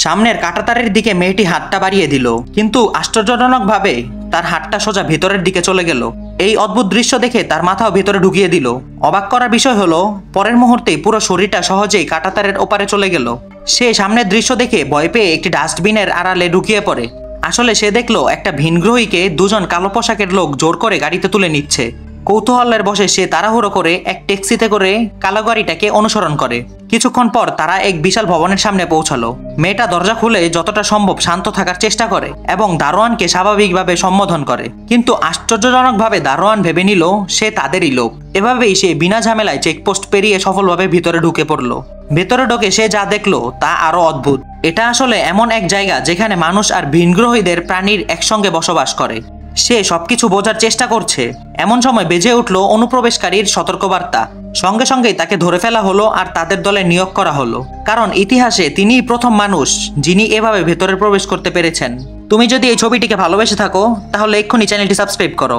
সামনের কাঁটাতারের দিকে মেয়েটি হাতটা বাড়িয়ে দিল, কিন্তু আশ্চর্যজনকভাবে তার হাতটা সোজা ভেতরের দিকে চলে গেল। এই অদ্ভুত দৃশ্য দেখে তার মাথাও ভেতরে ঢুকিয়ে দিল। অবাক করার বিষয় হলো, পরের মুহূর্তেই পুরো শরীরটা সহজেই কাঁটাতারের ওপারে চলে গেল। সে সামনের দৃশ্য দেখে ভয় পেয়ে একটি ডাস্টবিনের আড়ালে ঢুকিয়ে পড়ে। আসলে সে দেখলো একটা ভিনগ্রহীকে দুজন কালো পোশাকের লোক জোর করে গাড়িতে তুলে নিচ্ছে। কৌতূহলের বশে সে তাড়াহুড়ো করে এক ট্যাক্সিতে করে কালো গাড়িটাকে অনুসরণ করে। কিছুক্ষণ পর তারা এক বিশাল ভবনের সামনে পৌঁছালো। মেয়েটা দরজা খুলে যতটা সম্ভব শান্ত থাকার চেষ্টা করে এবং দারোয়ানকে স্বাভাবিকভাবে সম্বোধন করে, কিন্তু আশ্চর্যজনকভাবে দারোয়ান ভেবে নিল সে তাদেরই লোক। এভাবেই সে বিনা ঝামেলায় চেকপোস্ট পেরিয়ে সফলভাবে ভিতরে ঢুকে পড়লো। ভেতরে ঢোকে সে যা দেখলো তা আরো অদ্ভুত। এটা আসলে এমন এক জায়গা যেখানে মানুষ আর ভিনগ্রহীদের প্রাণীর একসঙ্গে বসবাস করে। সে সবকিছু বোঝার চেষ্টা করছে। এমন সময় বেজে উঠল অনুপ্রবেশকারীর সতর্কবার্তা। সঙ্গে সঙ্গেই তাকে ধরে ফেলা হলো আর তাদের দলে নিয়োগ করা হলো, কারণ ইতিহাসে তিনিই প্রথম মানুষ যিনি এভাবে ভেতরে প্রবেশ করতে পেরেছেন। তুমি যদি এই ছবিটিকে ভালোবেসে থাকো তাহলে এক্ষুনি চ্যানেলটি সাবস্ক্রাইব করো।